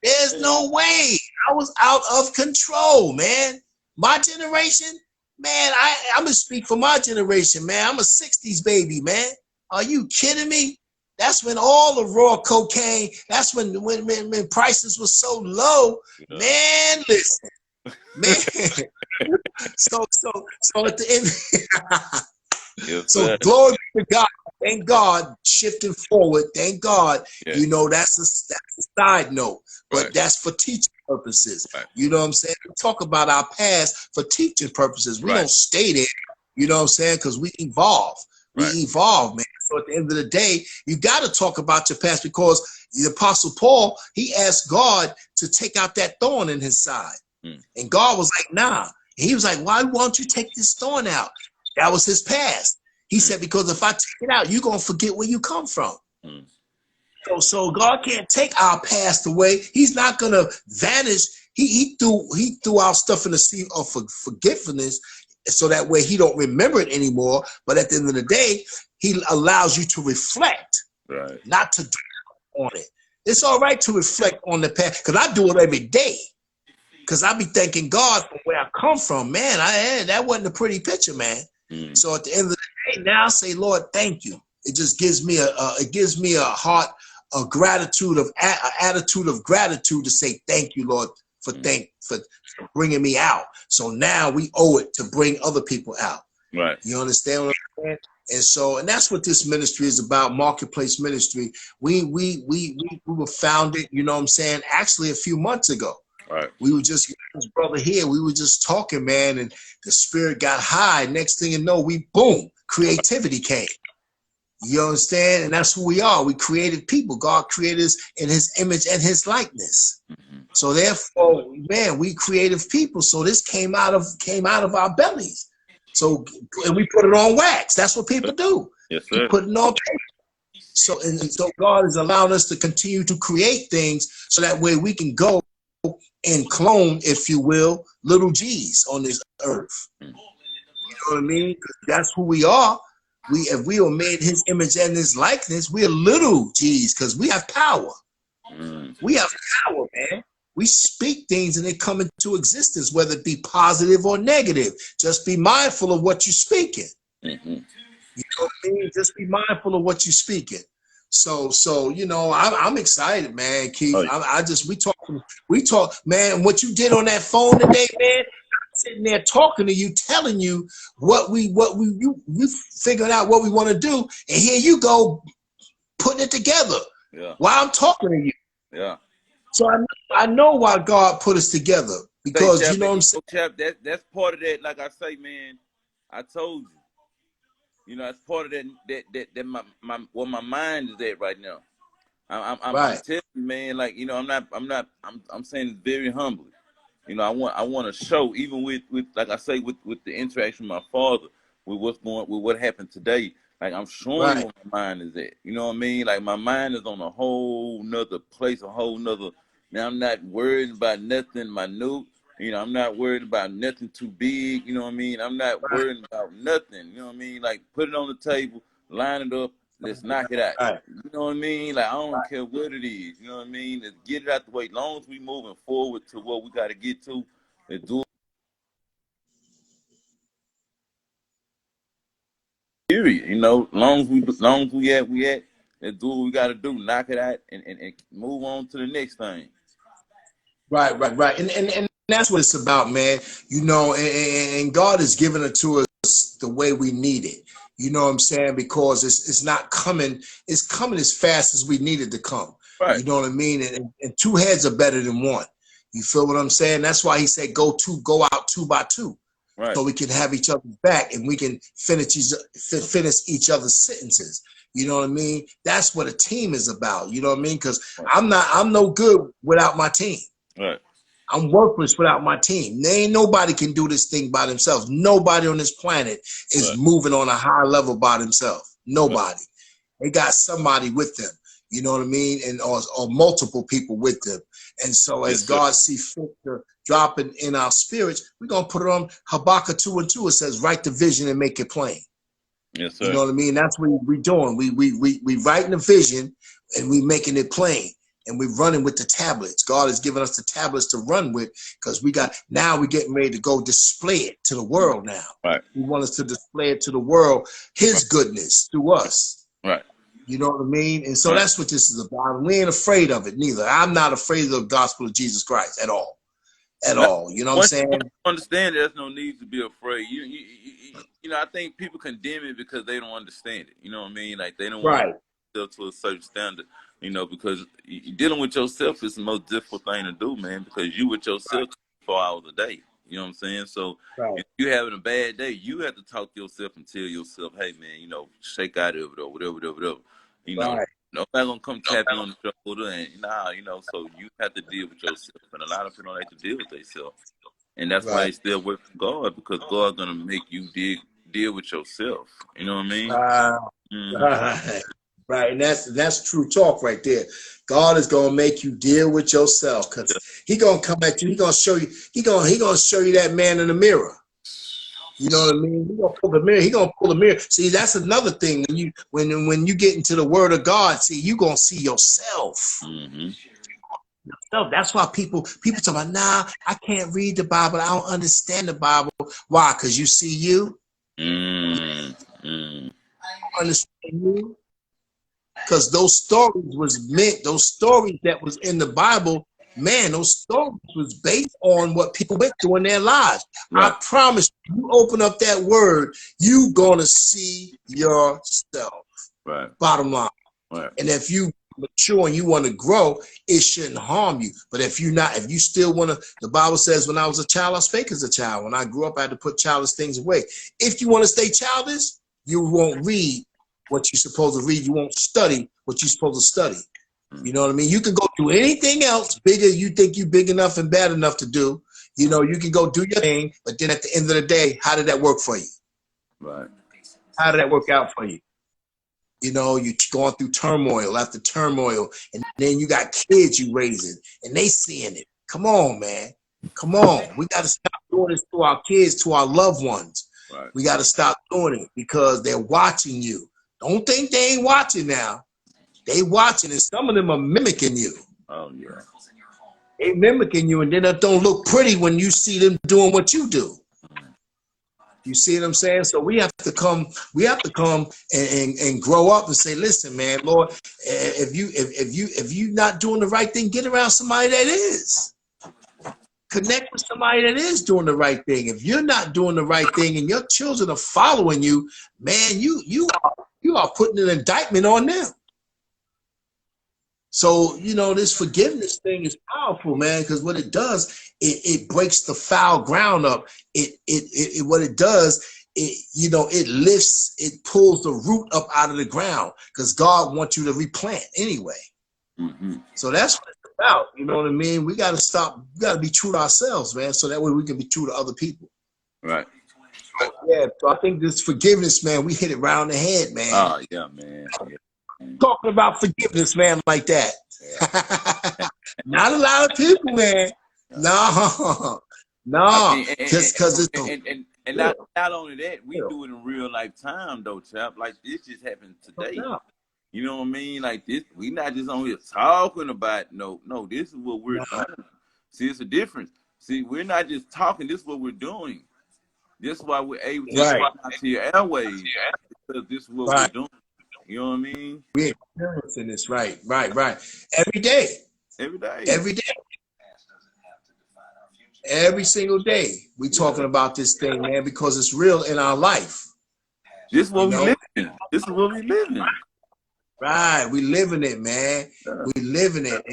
There's no way. I was out of control, man. My generation, man, I'm going to speak for my generation, man. I'm a 60s baby, man. Are you kidding me? That's when all the raw cocaine, that's when prices were so low. Yeah. Man, listen. Man. So at the end, Yes, so sir. glory to God. Thank God, shifting forward. Thank God. Yeah. You know, that's a side note, but Right. that's for teaching purposes. Right. You know what I'm saying? We talk about our past for teaching purposes. We Right. don't stay there. You know what I'm saying? Because we evolve. We Right. evolve, man. So at the end of the day, you got to talk about your past, because the Apostle Paul, he asked God to take out that thorn in his side. And God was like, nah. And he was like, why won't you take this thorn out? That was his past. He said, because if I take it out, you're going to forget where you come from. So God can't take our past away. He's not going to vanish. He threw our stuff in the sea of forgiveness, so that way he don't remember it anymore. But at the end of the day, he allows you to reflect, Right. not to dwell on it. It's all right to reflect on the past, because I do it every day. Because I be thanking God for where I come from, man. That wasn't a pretty picture, man. So at the end of the day, now I say, Lord, thank you. It just gives me a heart, a gratitude of attitude of gratitude to say thank you, Lord, for bringing me out. So now we owe it to bring other people out. Right. You understand what I'm saying? And that's what this ministry is about, marketplace ministry. We were founded, you know what I'm saying, actually a few months ago. Right. We were just, his brother here, we were just talking, man, and the spirit got high. Next thing you know, boom, creativity came. You understand? And that's who we are. We created people. God created us in his image and his likeness. Mm-hmm. So therefore, man, we creative people. So this came out of our bellies. So, and we put it on wax. That's what people do. Yes, We sir. put it on paper. So God has allowed us to continue to create things so that way we can go and clone, if you will, little G's on this earth. You know what I mean? That's who we are. If we are made in his image and his likeness, we are little G's because we have power. We have power, man. We speak things and they come into existence, whether it be positive or negative. Just be mindful of what you're speaking. Mm-hmm. You know what I mean? Just be mindful of what you're speaking. So you know, I'm excited, man, Keith. Oh, yeah. We talk, man. What you did on that phone today, man. I'm sitting there talking to you, telling you you figured out what we want to do, and here you go putting it together. Yeah. While I'm talking to you. Yeah. So I know why God put us together, because you know what I'm saying. Chap, that's part of that. Like I say, man, I told you. You know, that's part of that my where my mind is at right now. I'm telling you, man. Like, you know, I'm saying it very humbly. You know, I want to show, even with like I say, with the interaction with my father, with what happened today. Like, I'm showing where my mind is at. You know what I mean? Like, my mind is on a whole nother place, a whole nother. Now, I'm not worried about nothing minute. You know, I'm not worried about nothing too big. You know what I mean? I'm not worried about nothing. You know what I mean? Like, put it on the table, line it up, let's knock it out. You know what I mean? Like, I don't care what it is. You know what I mean? Let's get it out the way. As long as we moving forward to what we got to get to, let's do it. Period. You know, long as we at, let's do what we got to do. Knock it out and move on to the next thing. Right. And that's what it's about, man. You know, and God has given it to us the way we need it. You know what I'm saying? Because it's not coming. It's coming as fast as we need it to come. Right. You know what I mean? And two heads are better than one. You feel what I'm saying? That's why he said go out 2 by 2. Right. So we can have each other's back and we can finish each other's sentences. You know what I mean? That's what a team is about. You know what I mean? Because I'm no good without my team. Right. I'm worthless without my team. There ain't nobody can do this thing by themselves. Nobody on this planet is moving on a high level by themselves. Nobody. They got somebody with them. You know what I mean? And or multiple people with them. And so as God see fit to drop it in our spirits, we're gonna put it on Habakkuk 2:2. It says, write the vision and make it plain. Yes, sir. You know what I mean? That's what we're doing. We writing the vision and we making it plain. And we're running with the tablets. God has given us the tablets to run with, because we're getting ready to go display it to the world now. Right. He wants us to display it to the world, his goodness through us. Right. You know what I mean? And so that's what this is about. We ain't afraid of it neither. I'm not afraid of the gospel of Jesus Christ at all. At all. You know what I'm saying? Once you understand, there's no need to be afraid. You know, I think people condemn it because they don't understand it. You know what I mean? Like, they don't want to to a certain standard. You know, because dealing with yourself is the most difficult thing to do, man, because you with yourself 4 hours a day. You know what I'm saying? So if you're having a bad day, you have to talk to yourself and tell yourself, hey, man, you know, shake out of it or whatever. You know, nobody going to come tap you on the shoulder and, you know, so you have to deal with yourself. And a lot of people don't like to deal with themselves. And that's why they still work for God, because God's going to make you deal with yourself. You know what I mean? Right, and that's true talk right there. God is gonna make you deal with yourself, because he gonna come at you. He gonna show you. He gonna show you that man in the mirror. You know what I mean? He gonna pull the mirror. He gonna pull the mirror. See, that's another thing. When you get into the Word of God, see, you gonna see yourself. That's why people talk about, nah, I can't read the Bible. I don't understand the Bible. Why? Because you see you. Understand you. Because those stories that was in the Bible man, those stories was based on what people went through in their lives. Right. I promise you open up that word, you gonna see yourself. Right. Bottom line. Right. And if you mature and you want to grow, it shouldn't harm you. But if you still want to, the Bible says, when I was a child, I spake as a child. When I grew up, I had to put childish things away. If you want to stay childish, you won't read what you're supposed to read. You won't study what you're supposed to study. You know what I mean? You can go do anything else bigger you think you're big enough and bad enough to do. You know, you can go do your thing, but then at the end of the day, how did that work for you? Right. How did that work out for you? You know, you're going through turmoil after turmoil, and then you got kids you raising, and they seeing it. Come on, man. Come on. We got to stop doing this to our kids, to our loved ones. Right. We got to stop doing it because they're watching you. Don't think they ain't watching now. They watching, and some of them are mimicking you. Oh, yeah. They mimicking you, and then it don't look pretty when you see them doing what you do. You see what I'm saying? So we have to come and grow up and say, listen, man, Lord, if you not doing the right thing, get around somebody that is. Connect with somebody that is doing the right thing. If you're not doing the right thing and your children are following you, man, you are putting an indictment on them. So, you know, this forgiveness thing is powerful, man, because what it does, it breaks the foul ground up. What it does, it lifts, it pulls the root up out of the ground because God wants you to replant anyway. Mm-hmm. So that's what it's about. You know what I mean? We got to stop. We got to be true to ourselves, man, so that way we can be true to other people. Right. Yeah. So I think this forgiveness, man, we hit it round the head, man. Oh, yeah, man. Yeah. Talking about forgiveness, man, like that. Yeah. Not a lot of people, man. No, just because it's not only that, we do it in real life time though, chap. Like this just happened today. You know what I mean? Like this, we not just on here talking about no. This is what we're doing. See, it's a difference. See, we're not just talking. This is what we're doing. This is why we're able to get out to your airways because this is what we're doing. You know what I mean? We're experiencing this, right. Every day. Every single day, we talking about this thing, man, because it's real in our life. This is what we live in. This is what we live in. Right, we living it, man. Yeah. We living it,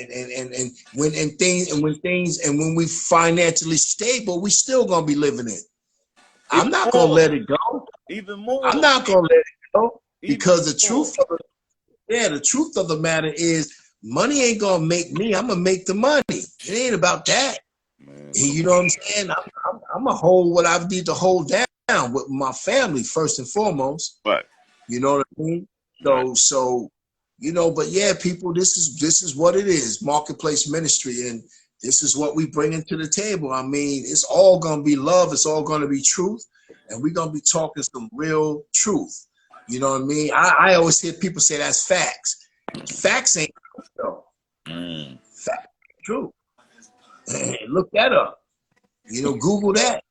and when we financially stable, we still gonna be living it. I'm not gonna let it go. Even more. I'm not gonna let it go. Because the truth of the matter is money ain't gonna make me. I'm gonna make the money. It ain't about that. Man. You know what I'm saying? I'm gonna hold what I need to hold down with my family first and foremost. Right. You know what I mean? So you know, but yeah, people, this is what it is, Marketplace Ministry, and this is what we bring into the table. I mean, it's all gonna be love, it's all gonna be truth, and we're gonna be talking some real truth. You know what I mean? I always hear people say that's facts. Facts ain't true, though. Facts ain't true. Look that up. You know, Google that.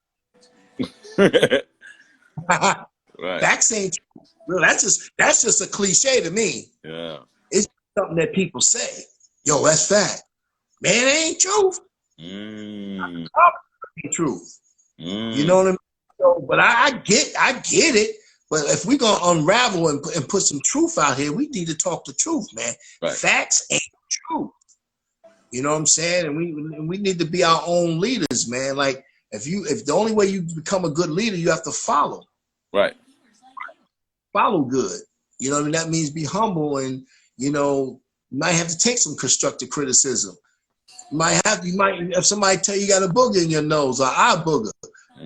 Right. Facts ain't true. Well, that's just a cliche to me. Yeah. It's something that people say. Yo, that's fact. Man, it ain't truth. Ain't truth. You know what I mean? So, but I get it. But if we're going to unravel and put some truth out here, we need to talk the truth, man. Right. Facts ain't true. You know what I'm saying? And we need to be our own leaders, man. Like, if the only way you become a good leader, you have to follow. Right. Follow good. You know what I mean? That means be humble and, you know, you might have to take some constructive criticism. You might, if somebody tell you got a booger in your nose or eye booger,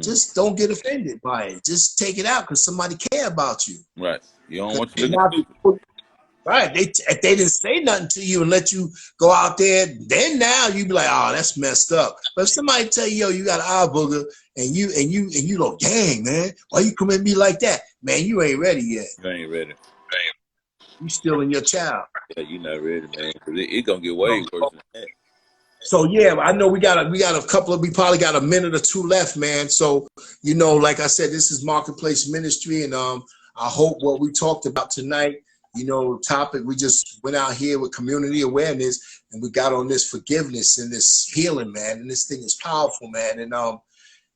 just don't get offended by it. Just take it out because somebody care about you. Right. You don't want you to right. If they didn't say nothing to you and let you go out there, then now you be like, oh, that's messed up. But if somebody tell you, yo, you got an eye booger and you go, dang, man, why you come at me like that? Man, you ain't ready yet. You ain't ready. You still in your child. Yeah, you not ready, man. It's gonna get way worse than that. So yeah, I know we got a couple of, we probably got a minute or two left, man. So, you know, like I said, this is Marketplace Ministry, and I hope what we talked about tonight topic. We just went out here with community awareness, and we got on this forgiveness and this healing, man. And this thing is powerful, man. And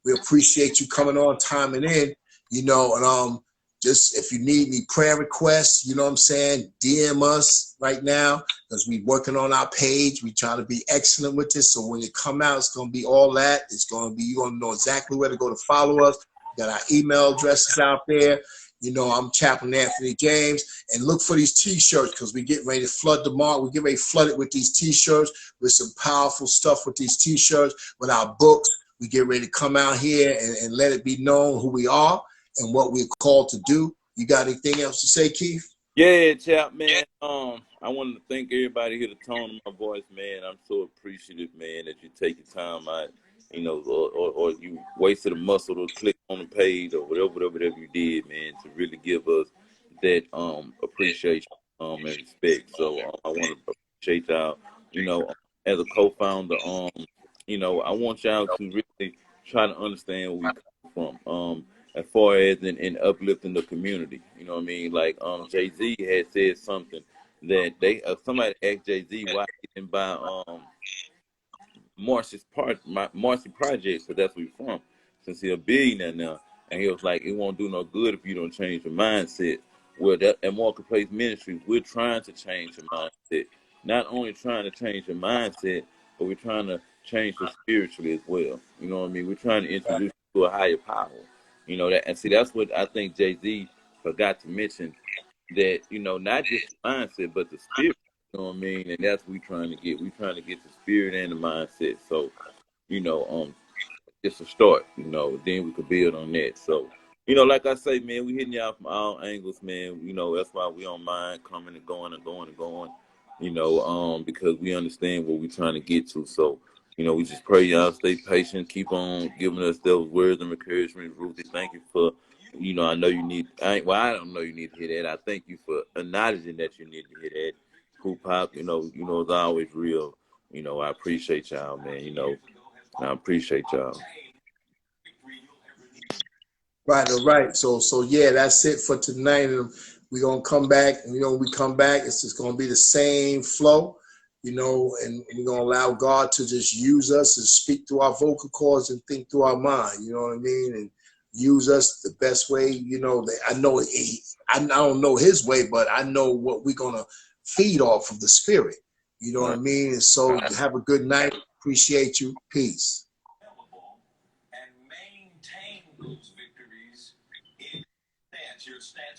we appreciate you coming on, timing in, and just if you need any prayer requests, you know what I'm saying, DM us right now, because we're working on our page. We try to be excellent with this. So when it come out, it's going to be all that. It's going to be, you're going to know exactly where to go to follow us. We got our email addresses out there. I'm Chaplain Anthony James, and look for these t-shirts, because we get ready to flood the market. We get ready to flood it with these t-shirts, with some powerful stuff with these t-shirts, with our books. We get ready to come out here and let it be known who we are and what we're called to do. You got anything else to say, Keith? Yeah, chap, man. I wanted to thank everybody here. The tone of my voice, man. I'm so appreciative, man, that you take your time out, or you wasted a muscle to click on the page or whatever you did, man, to really give us that appreciation and respect. So I want to appreciate y'all. As a co-founder, I want y'all to really try to understand where we come from. As far as in uplifting the community. You know what I mean? Like Jay-Z had said something that somebody asked Jay-Z why he didn't buy Marcy Projects, because that's where he's from, since he's a billionaire now. And he was like, it won't do no good if you don't change your mindset. Well, at Marketplace Ministries, we're trying to change your mindset. Not only trying to change your mindset, but we're trying to change you spiritually as well. You know what I mean? We're trying to introduce you to a higher power. And see, that's what I think Jay-Z forgot to mention, that, not just the mindset, but the spirit. You know what I mean? And that's what we're trying to get. We're trying to get the spirit and the mindset. So, it's a start, then we could build on that. So, like I say, man, we hitting y'all from all angles, man. That's why we don't mind coming and going and going and going, because we understand what we're trying to get to. So, we just pray y'all stay patient, keep on giving us those words of encouragement. Ruthie, thank you for, I know you need, I don't know you need to hear that. I thank you for acknowledging that you need to hear that. Hoop Hop, it's always real. I appreciate y'all, man, and I appreciate y'all. Right, all right. So yeah, that's it for tonight. And we're gonna come back, and when we come back, it's just gonna be the same flow, and we're gonna allow God to just use us and speak through our vocal cords and think through our mind, you know what I mean? And use us the best way, I don't know his way, but I know what we're gonna feed off of the spirit. You know what I mean? And so have a good night. Appreciate you. Peace. And maintain those victories in your stance.